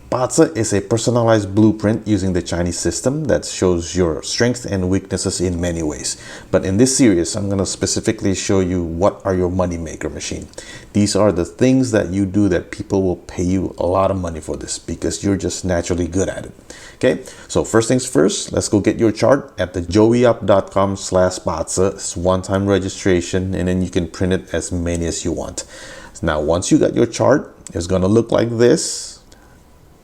Bazi is a personalized blueprint using the Chinese system that shows your strengths and weaknesses in many ways. But in this series, I'm going to specifically show you what are your money maker machine. These are the things that you do that people will pay you a lot of money for this because you're just naturally good at it. Okay, so first things first, let's go get your chart at the joeyup.com/Bazi. It's one-time registration, and then you can print it as many as you want. Now, once you got your chart, it's going to look like this.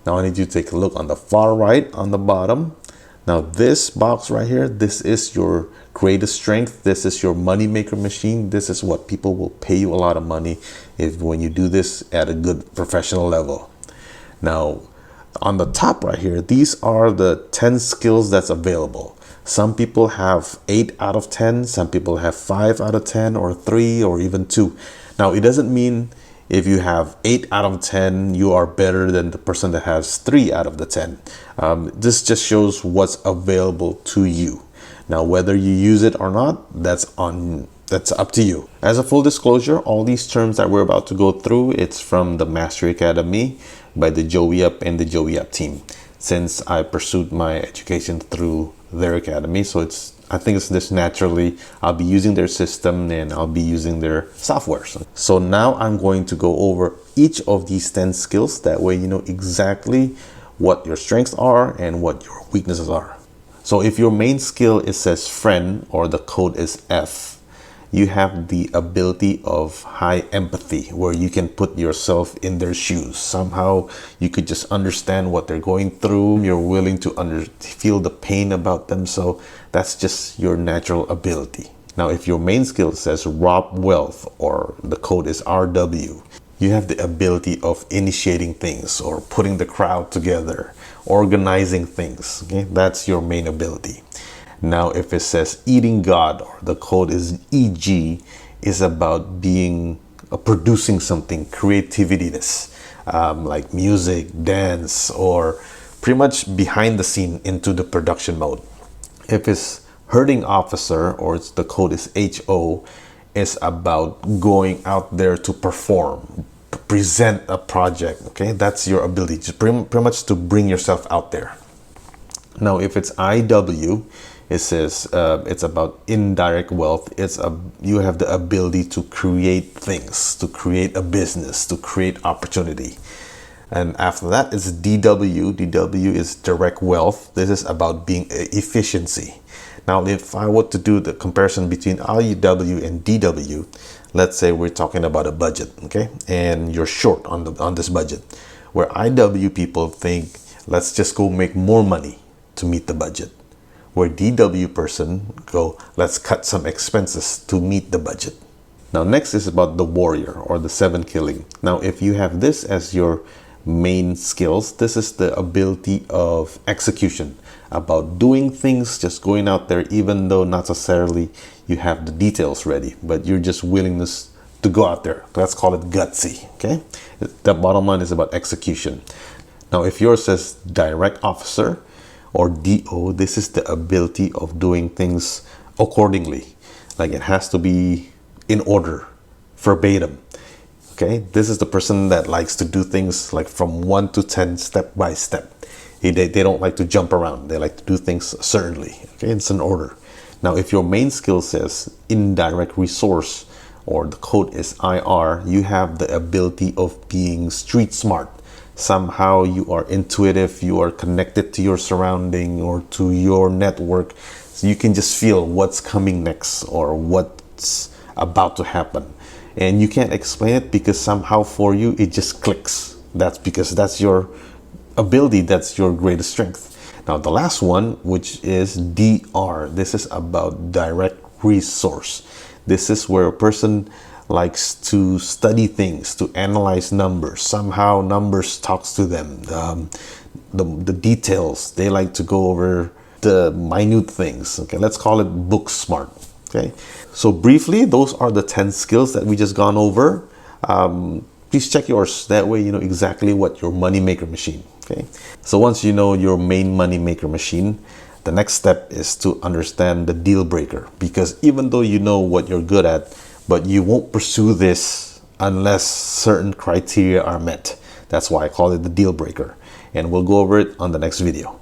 Now I need you to take a look on the far right on the bottom. Now this box right here, this is your greatest strength. This is your money maker machine. This is what people will pay you a lot of money when you do this at a good professional level. Now on the top right here, these are the 10 skills that's available. Some people have 8 out of 10. Some people have 5 out of 10 or 3 or even 2. Now it doesn't mean if you have 8 out of 10, you are better than the person that has 3 out of the 10. This just shows what's available to you. Now, whether you use it or not, that's up to you. As a full disclosure, all these terms that we're about to go through, it's from the Mastery Academy by the Joey Up and the Joey Up team. Since I pursued my education through their academy, so I think it's just naturally I'll be using their system and I'll be using their software. So now I'm going to go over each of these 10 skills. That way you know exactly what your strengths are and what your weaknesses are. So if your main skill, it says friend or the code is F, you have the ability of high empathy where you can put yourself in their shoes. Somehow you could just understand what they're going through. You're willing to feel the pain about them. So that's just your natural ability. Now, if your main skill says rob wealth or the code is RW, you have the ability of initiating things or putting the crowd together, organizing things. Okay, that's your main ability. Now, if it says eating God or the code is EG, is about producing something, creativitiness, like music, dance, or pretty much behind the scene into the production mode. If it's herding officer or the code is HO, is about going out there to perform, present a project. Okay, that's your ability, just pretty much to bring yourself out there. Now, if it's IW, it says it's about indirect wealth. You have the ability to create things, to create a business, to create opportunity. And after that is DW. DW is direct wealth. This is about being efficiency. Now, if I were to do the comparison between IW and DW, let's say we're talking about a budget, okay? And you're short on this budget. Where IW people think, let's just go make more money to meet the budget. Where DW person go, let's cut some expenses to meet the budget. Now, next is about the warrior or the 7 killing. Now, if you have this as your main skills, this is the ability of execution, about doing things, just going out there, even though not necessarily you have the details ready, but you're just willingness to go out there. Let's call it gutsy. Okay, the bottom line is about execution. Now, if yours says direct officer or DO, this is the ability of doing things accordingly. Like it has to be in order, verbatim. Okay, this is the person that likes to do things like from 1 to 10 step by step. They don't like to jump around. They like to do things certainly. Okay, it's an order. Now, if your main skill says indirect resource or the code is IR, you have the ability of being street smart. Somehow you are intuitive, you are connected to your surrounding or to your network. So you can just feel what's coming next or what's about to happen. And you can't explain it because somehow for you, it just clicks. That's because that's your ability. That's your greatest strength. Now, the last one, which is DR, this is about direct resource. This is where a person likes to study things, to analyze numbers. Somehow numbers talks to them. The details, they like to go over the minute things. Okay, let's call it book smart. Okay, so briefly, those are the 10 skills that we just gone over. Please check yours. That way you know exactly what your money maker machine. Okay, so once you know your main money maker machine, the next step is to understand the deal breaker. Because even though you know what you're good at, but you won't pursue this unless certain criteria are met. That's why I call it the deal breaker. And we'll go over it on the next video.